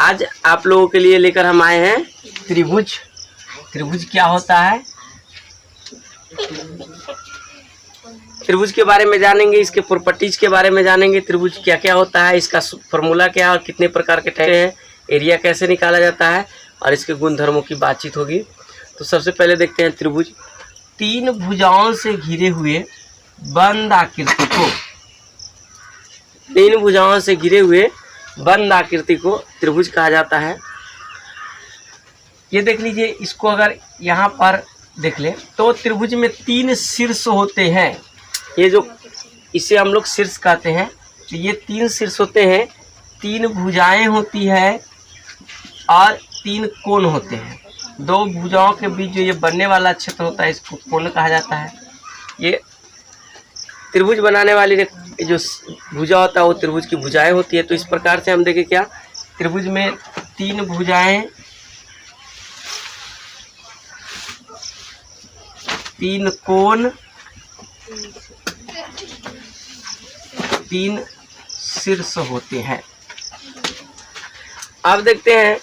आज आप लोगों के लिए लेकर हम आए हैं त्रिभुज। त्रिभुज क्या होता है, त्रिभुज के बारे में जानेंगे, इसके प्रॉपर्टीज के बारे में जानेंगे, त्रिभुज क्या क्या होता है, इसका फॉर्मूला क्या है और कितने प्रकार के ठहरे हैं, एरिया कैसे निकाला जाता है और इसके गुण धर्मों की बातचीत होगी। तो सबसे पहले देखते हैं त्रिभुज। तीन भुजाओं से घिरे हुए बंद आकृति को, तीन भुजाओं से घिरे हुए बंद आकृति को त्रिभुज कहा जाता है। ये देख लीजिए, इसको अगर यहाँ पर देख ले तो त्रिभुज में तीन शीर्ष होते हैं। ये जो इसे हम लोग शीर्ष कहते हैं, तो ये तीन शीर्ष होते हैं, तीन भुजाएं होती है और तीन कोण होते हैं। दो भुजाओं के बीच जो ये बनने वाला क्षेत्र होता है इसको कोण कहा जाता है। ये त्रिभुज बनाने वाली जो भुजा होता है वो त्रिभुज की भुजाएं होती है। तो इस प्रकार से हम देखें क्या, त्रिभुज में तीन भुजाएं, तीन कोण, तीन शीर्ष होते हैं। अब देखते हैं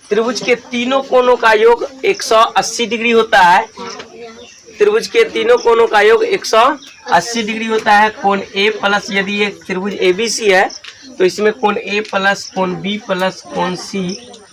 त्रिभुज के तीनों कोणों का योग 180 डिग्री होता है। त्रिभुज के तीनों कोणों का योग 180 डिग्री होता है। कोण ए प्लस, यदि ये त्रिभुज ABC है तो इसमें कोण A प्लस कोण B प्लस कोण C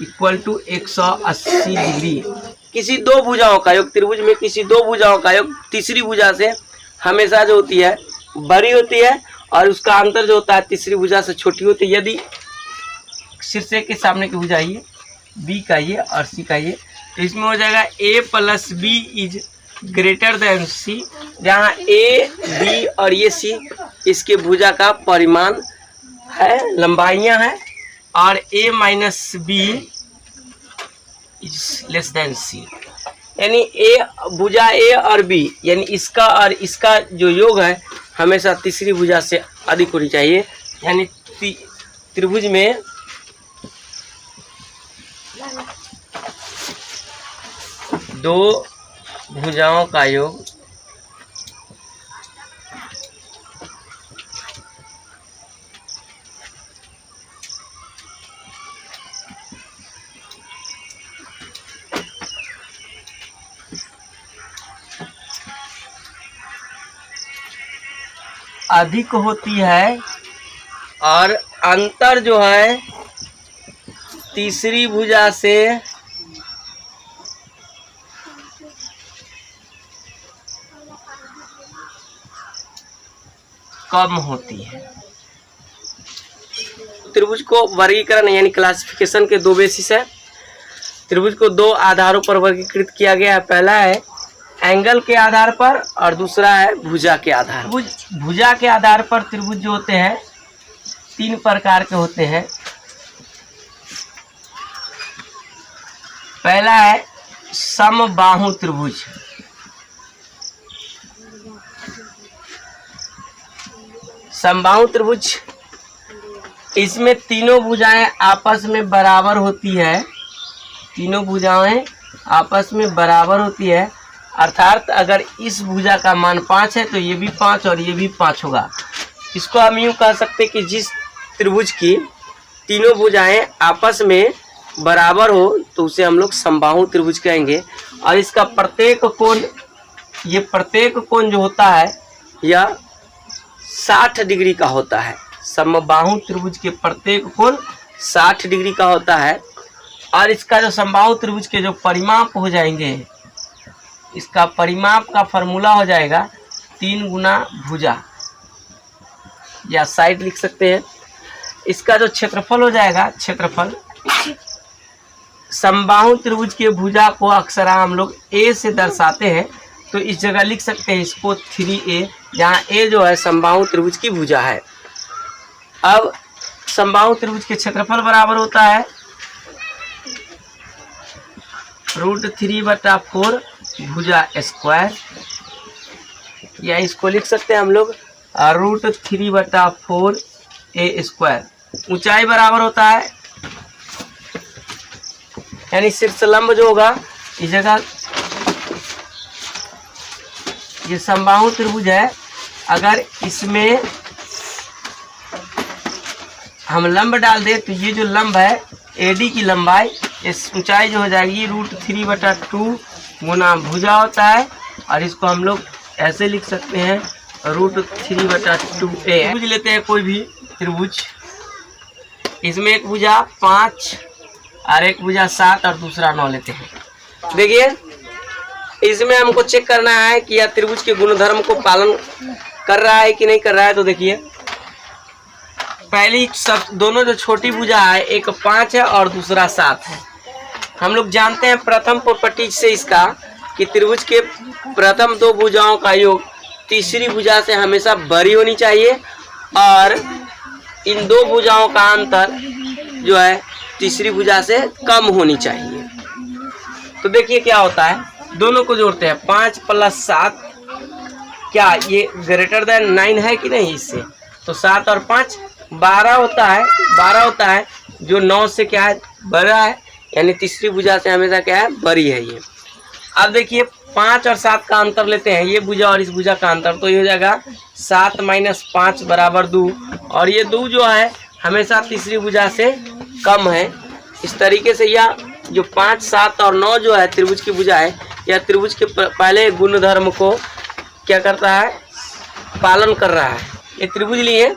इक्वल टू 180 डिग्री। किसी दो भुजाओं का योग, त्रिभुज में किसी दो भुजाओं का योग तीसरी भुजा से हमेशा जो होती है बड़ी होती है और उसका अंतर जो होता है तीसरी भुजा से छोटी होती है। यदि शीर्ष के सामने की भुजा ये B का ये और C का ये, तो इसमें हो जाएगा A plus B is greater than C, जहाँ A, B और ये C इसके भुजा का परिमाण है, लंबाइयाँ हैं, और A minus B is less than C। यानी A, भुजा A और B, यानी इसका और इसका जो योग है हमेशा तीसरी भुजा से अधिक होनी चाहिए। यानी त्रिभुज में दो भुजाओं का योग अधिक होती है और अंतर जो है तीसरी भुजा से कम होती है। त्रिभुज को वर्गीकरण यानी क्लासिफिकेशन के दो बेसिस है। त्रिभुज को दो आधारों पर वर्गीकृत किया गया है। पहला है एंगल के आधार पर और दूसरा है भुजा के आधार। भुजा के आधार पर त्रिभुज जो होते हैं तीन प्रकार के होते हैं। पहला है समबाहु त्रिभुज। समबाहु त्रिभुज, इसमें तीनों भुजाएं आपस में बराबर होती है। तीनों भुजाएं आपस में बराबर होती है, अर्थात अगर इस भुजा का मान 5 है तो ये भी 5 और ये भी 5 होगा। इसको हम यूँ कह सकते हैं कि जिस त्रिभुज की तीनों भुजाएं आपस में बराबर हो तो उसे हम लोग समबाहु त्रिभुज कहेंगे। और इसका प्रत्येक कोण, ये प्रत्येक कोण जो होता है यह 60 डिग्री का होता है। समबाहु त्रिभुज के प्रत्येक कोण 60 डिग्री का होता है। और इसका जो समबाहु त्रिभुज के जो परिमाप हो जाएंगे, इसका परिमाप का फॉर्मूला हो जाएगा 3 गुना भुजा, या साइड लिख सकते हैं। इसका जो क्षेत्रफल हो जाएगा, क्षेत्रफल समबाहु त्रिभुज के भुजा को अक्सर हम लोग A से दर्शाते हैं, तो इस जगह लिख सकते हैं इसको 3A, जहाँ A जो है समबाहु त्रिभुज की भुजा है। अब समबाहु त्रिभुज के क्षेत्रफल बराबर होता है √3/4 भुजा स्क्वायर, या इसको लिख सकते हैं हम लोग √3/4 A स्क्वायर। ऊंचाई बराबर होता है, यानी शीर्ष लंब जो होगा इस जगह, ये समबाहु त्रिभुज है, अगर इसमें हम लंब डाल दें तो ये जो लंब है AD की लंबाई, इस ऊंचाई जो हो जाएगी √3/2 गुना भुजा होता है, और इसको हम लोग ऐसे लिख सकते हैं √3/2A। त्रिभुज लेते हैं कोई भी त्रिभुज, इसमें एक भुजा 5 और एक भुजा 7 और दूसरा 9 लेते हैं। देखिए इसमें हमको चेक करना है कि यह त्रिभुज के गुणधर्म को पालन कर रहा है कि नहीं कर रहा है। तो देखिए पहली सब दोनों जो छोटी भुजा है, एक 5 है और दूसरा 7 है। हम लोग जानते हैं प्रथम प्रॉपर्टी से इसका कि त्रिभुज के प्रथम दो भुजाओं का योग तीसरी भुजा से हमेशा बड़ी होनी चाहिए, और इन दो भुजाओं का अंतर जो है तीसरी भुजा से कम होनी चाहिए। तो देखिए क्या होता है, दोनों को जोड़ते हैं, 5 + 7 क्या ये ग्रेटर देन 9 है कि नहीं इससे, तो 7 और 5 12 होता है, 12 होता है जो 9 से क्या है बड़ा है, यानी तीसरी भुजा से हमेशा क्या है बड़ी है ये। अब देखिए 5 और 7 का अंतर लेते हैं, ये भुजा और इस भुजा का अंतर, तो ये हो जाएगा 7 - 5 = 2, और ये 2 जो है हमेशा तीसरी भुजा से कम है। इस तरीके से यह जो 5, 7 और 9 जो है त्रिभुज की भुजा है, यह त्रिभुज के पहले गुणधर्म को क्या करता है, पालन कर रहा है। ये त्रिभुज लिए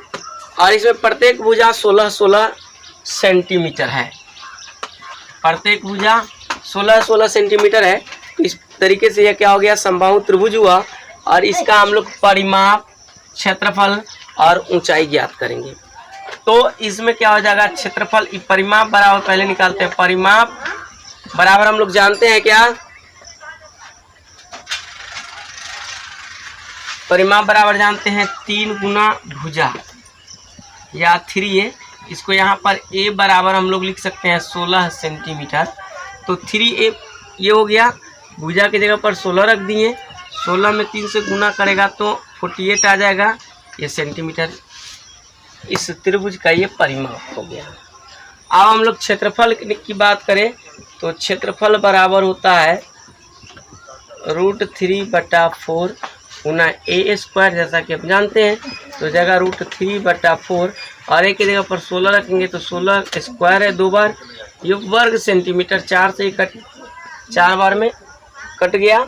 और इसमें प्रत्येक भुजा 16-16 सेंटीमीटर है, प्रत्येक भुजा 16-16 सेंटीमीटर है। इस तरीके से यह क्या हो गया, समबाहु त्रिभुज हुआ, और इसका हम लोग परिमाप, क्षेत्रफल और ऊंचाई ज्ञात करेंगे। तो इसमें क्या हो जाएगा, क्षेत्रफल परिमाप बराबर, पहले निकालते हैं, परिमाप बराबर हम लोग जानते हैं क्या, परिमाप बराबर जानते हैं 3 गुना भुजा या 3A। इसको यहाँ पर A बराबर हम लोग लिख सकते हैं 16 सेंटीमीटर, तो 3A ये हो गया। भुजा की जगह पर 16 रख दिए, 16 में 3 से गुना करेगा तो 48 आ जाएगा, ये सेंटीमीटर इस त्रिभुज का ये परिमाप हो गया। अब हम लोग क्षेत्रफल की बात करें तो क्षेत्रफल बराबर होता है √3/4 गुना A², जैसा कि आप जानते हैं, तो जगह √3/4 और A की जगह पर 16 रखेंगे तो 16 स्क्वायर है 2 बार, ये वर्ग सेंटीमीटर, 4 से 4 बार में कट गया।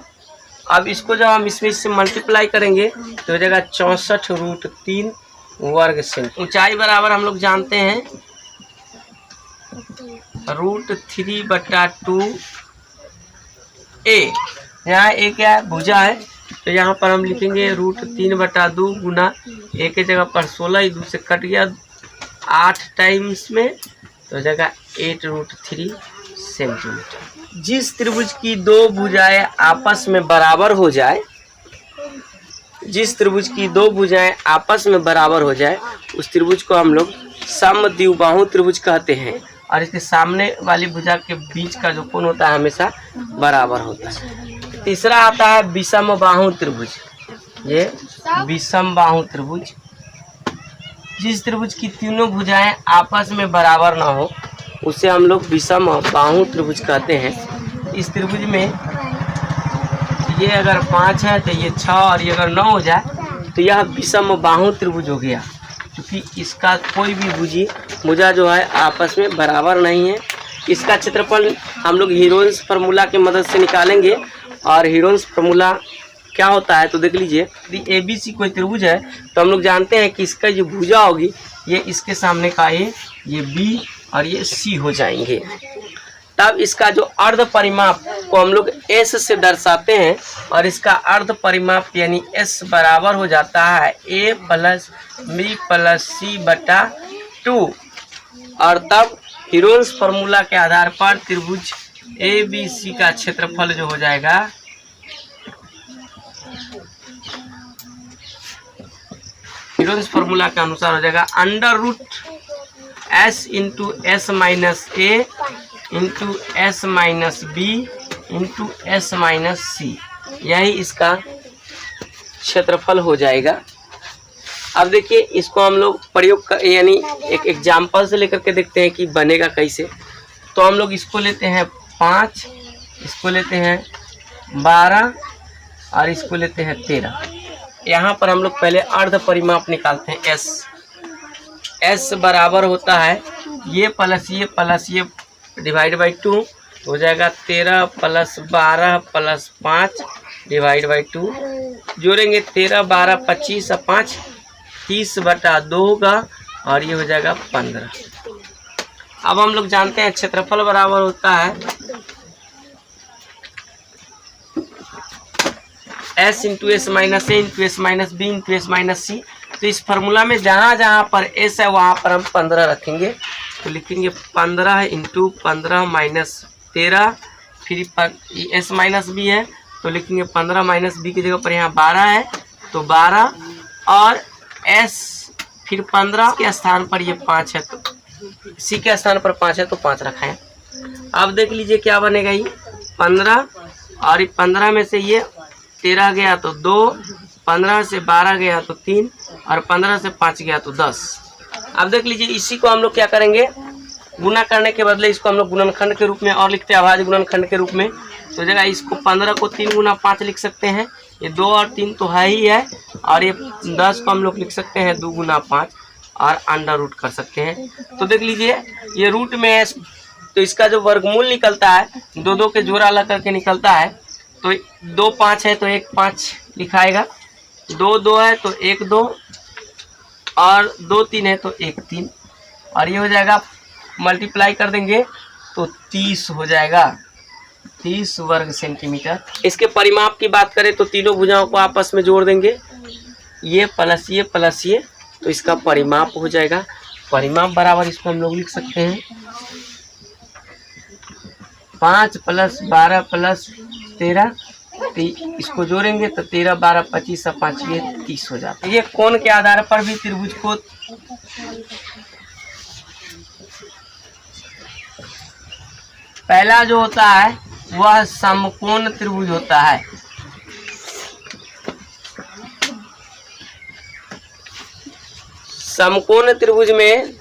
अब इसको जब हम इसमें इससे मल्टीप्लाई करेंगे तो जगह 64√3 वर्ग सेंटीमीटर। ऊंचाई बराबर हम लोग जानते हैं √3/2A। यहाँ A क्या है, भुजा है, तो यहाँ पर हम लिखेंगे √3/2 गुना A की जगह पर 16, 2 से कट गया 8 टाइम्स में, तो जगह 8√3 सेंटीमीटर। जिस त्रिभुज की दो भुजाएं आपस में बराबर हो जाए, जिस त्रिभुज की दो भुजाएं आपस में बराबर हो जाए, उस त्रिभुज को हम लोग समद्विबाहु त्रिभुज कहते हैं, और इसके सामने वाली भुजा के बीच का जो कोण होता है हमेशा बराबर होता है। तीसरा आता है विषमबाहु त्रिभुज। ये विषमबाहु त्रिभुज, जिस त्रिभुज की तीनों भुजाएं आपस में बराबर ना हो उसे हम लोग विषमबाहु त्रिभुज कहते हैं। इस त्रिभुज में ये अगर 5 है तो ये 6 और ये अगर 9 हो जाए तो यह विषमबाहु त्रिभुज हो गया, क्योंकि इसका कोई भी भुजा जो है आपस में बराबर नहीं है। इसका क्षेत्रफल हम लोग हीरोन्स फार्मूला की मदद से निकालेंगे, और हीरोन्स फार्मूला क्या होता है तो देख लीजिए। यदि ABC कोई त्रिभुज है तो हम लोग जानते हैं कि इसका जो भुजा होगी ये इसके सामने का ये B और ये C हो जाएंगे। तब इसका जो अर्ध परिमाप को हम लोग S से दर्शाते हैं, और इसका अर्ध परिमाप यानी S बराबर हो जाता है A + B + C/2। और तब हीरोन्स फार्मूला के आधार पर त्रिभुज ABC का क्षेत्रफल जो हो जाएगा हीरोन्स फार्मूला के अनुसार हो जाएगा √S × S - A × S - B × S - C, यही इसका क्षेत्रफल हो जाएगा। अब देखिए इसको हम लोग प्रयोग यानी एक एग्जाम्पल से लेकर के देखते हैं कि बनेगा कैसे। तो हम लोग इसको लेते हैं 5, इसको लेते हैं 12 और इसको लेते हैं 13। यहाँ पर हम लोग पहले अर्ध परिमाप निकालते हैं S बराबर होता है ये प्लस ये डिवाइड बाई 2 हो जाएगा 13 + 12 + 5 डिवाइड बाई 2। जोड़ेंगे 13 12 25 और 5 30/2 होगा और ये हो जाएगा 15। अब हम लोग जानते हैं क्षेत्रफल बराबर होता है S × S - A × S - B × S - C। तो इस फार्मूला में जहाँ जहाँ पर S है वहाँ पर हम 15 रखेंगे। तो लिखेंगे 15 × 15 - 13, फिर S - B है तो लिखेंगे 15 - B की जगह पर यहाँ 12 है तो 12 और S फिर 15 के स्थान पर ये 5 है तो C के स्थान पर 5 है तो 5 रखा है। अब देख लीजिए क्या बनेगा, ये 15 और 15 में से ये 13 गया तो 2, 15 से 12 गया तो 3 और 15 से 5 गया तो 10। अब देख लीजिए इसी को हम लोग क्या करेंगे, गुना करने के बदले इसको हम लोग गुणनखंड के रूप में और लिखते हैं, अभाज्य गुणनखंड के रूप में। तो जगह इसको 15 को 3 × 5 लिख सकते हैं, ये 2 और 3 तो है ही है, और ये 10 को हम लोग लिख सकते हैं 2 × 5 और अंडर रूट कर सकते हैं। तो देख लीजिए ये रूट में है तो इसका जो वर्गमूल निकलता है 2 के जोड़ा अलग करके निकलता है। तो 2 5 है तो 1 5 लिखाएगा, 2 2 है तो 1 2 और 2 3 है तो 1 3 और ये हो जाएगा, मल्टीप्लाई कर देंगे तो 30 हो जाएगा, 30 वर्ग सेंटीमीटर। इसके परिमाप की बात करें तो तीनों भुजाओं को आपस में जोड़ देंगे, ये प्लस ये तो इसका परिमाप हो जाएगा। परिमाप बराबर इसको हम लोग लिख सकते हैं 5 + 12 + 13, इसको जोड़ेंगे तो 13 12 25 और 5 ये 30 हो जाता है। ये कोण के आधार पर भी त्रिभुज को पहला जो होता है वह समकोण त्रिभुज होता है। समकोण त्रिभुज में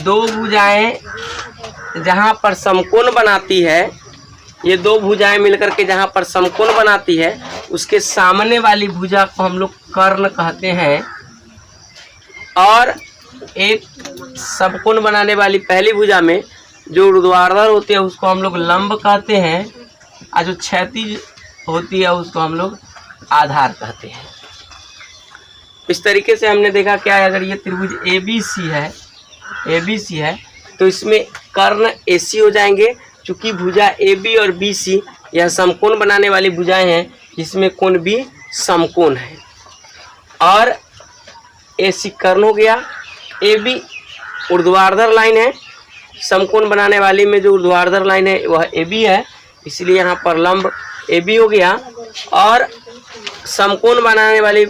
दो भुजाएं जहां पर समकोण बनाती है, ये 2 भुजाएं मिलकर के जहां पर समकोण बनाती है उसके सामने वाली भुजा को हम लोग कर्ण कहते हैं, और एक समकोण बनाने वाली पहली भुजा में जो ऊर्ध्वाधर होती है उसको हम लोग लंब कहते हैं, और जो क्षैतिज होती है उसको हम लोग आधार कहते हैं। इस तरीके से हमने देखा क्या है, अगर ये त्रिभुज ABC है तो इसमें कर्ण AC हो जाएंगे। चूंकि भुजा AB और BC यह समकोण बनाने वाली भुजाएं हैं जिसमें कोण भी समकोण है, और AC कर्ण हो गया। AB ऊर्ध्वाधर लाइन है, समकोण बनाने वाली में जो ऊर्ध्वाधर लाइन है वह AB है, इसलिए यहाँ पर लंब AB हो गया, और समकोण बनाने वाली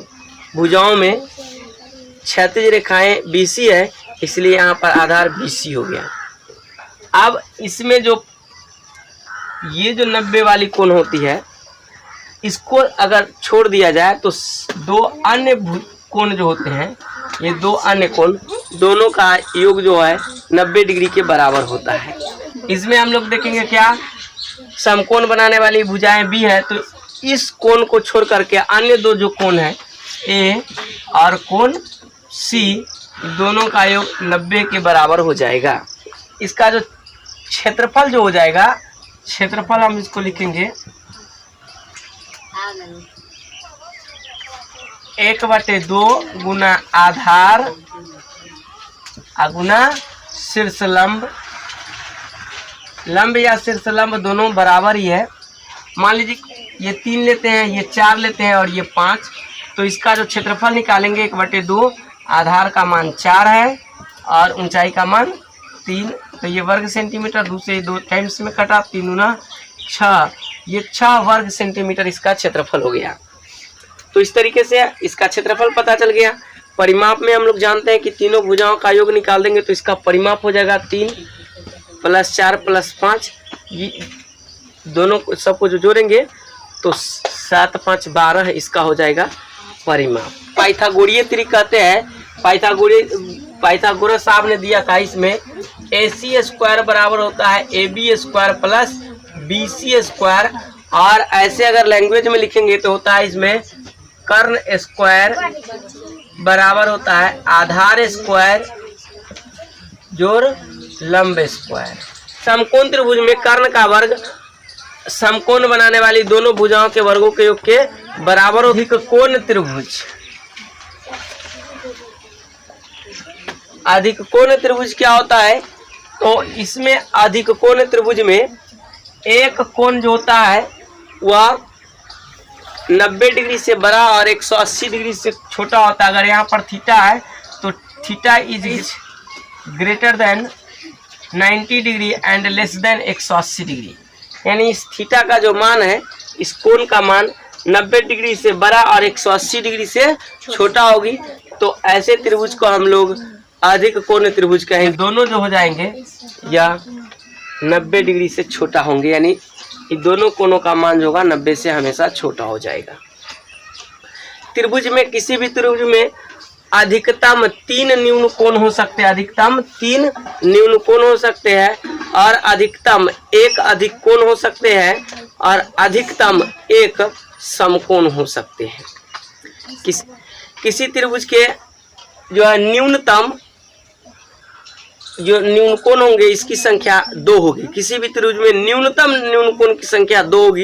भुजाओं में क्षैतिज रेखाएं BC है, इसलिए यहाँ पर आधार BC हो गया। अब इसमें जो ये जो 90 वाली कोण होती है इसको अगर छोड़ दिया जाए तो 2 अन्य कोण जो होते हैं, ये 2 अन्य कोण दोनों का योग जो है 90 डिग्री के बराबर होता है। इसमें हम लोग देखेंगे क्या, समकोण बनाने वाली भुजाएं B है तो इस कोण को छोड़ करके अन्य 2 जो कोण है A और कोण C दोनों का योग 90 के बराबर हो जाएगा। इसका जो क्षेत्रफल जो हो जाएगा, क्षेत्रफल हम इसको लिखेंगे 1/2 गुना आधार गुना शीर्ष लंब। लंब या शीर्ष लंब दोनों बराबर ही है। मान लीजिए ये 3 लेते हैं, ये 4 लेते हैं और ये 5, तो इसका जो क्षेत्रफल निकालेंगे 1/2, आधार का मान 4 है और ऊंचाई का मान 3, तो ये वर्ग सेंटीमीटर, दूसरे 2 टाइम्स में कटा, 3 गुना 6, ये 6 वर्ग सेंटीमीटर इसका क्षेत्रफल हो गया। तो इस तरीके से इसका क्षेत्रफल पता चल गया। परिमाप में हम लोग जानते हैं कि तीनों भुजाओं का योग निकाल देंगे तो इसका परिमाप हो जाएगा 3 + 4 + 5, ये दोनों को सबको जो जोड़ेंगे तो 7 5 12 इसका हो जाएगा परिमाप। पाइथागोरीय त्रिक कहते हैं, पाइथागोरस साहब ने दिया था, इसमें AC² बराबर होता है AB² + BC², और ऐसे अगर लैंग्वेज में लिखेंगे तो होता है इसमें कर्ण स्क्वायर बराबर होता है आधार स्क्वायर जोड़ लंब स्क्वायर। समकोण त्रिभुज में कर्ण का वर्ग समकोण बनाने वाली दोनों भुजाओं के वर्गों के योग के बराबर। अधिक कोण त्रिभुज, अधिक कोण त्रिभुज क्या होता है? तो इसमें अधिक कोण त्रिभुज में एक कोण जो होता है वह 90 डिग्री से बड़ा और 180 डिग्री से छोटा होता है। अगर यहाँ पर थीटा है तो theta is greater than 90 degree and less than 180 degree, यानी इस थीटा का जो मान है, इस कोण का मान 90 डिग्री से बड़ा और 180 डिग्री से छोटा होगी। तो ऐसे त्रिभुज को हम लोग अधिक कोण त्रिभुज कहेंगे। दोनों जो हो जाएंगे या 90 डिग्री से छोटा होंगे, यानी इन दोनों कोणों का मान जो होगा 90 से हमेशा छोटा हो जाएगा। त्रिभुज में, किसी भी त्रिभुज में अधिकतम 3 न्यून कोण हो सकते हैं, अधिकतम 3 न्यून कोण हो सकते हैं और अधिकतम 1 अधिक कोण हो सकते हैं और अधिकतम 1 समकोण हो सकते हैं। किसी त्रिभुज के जो है न्यूनतम जो न्यून कोण होंगे इसकी संख्या 2 होगी। किसी भी त्रिभुज में न्यूनतम न्यून कोण की संख्या 2 होगी।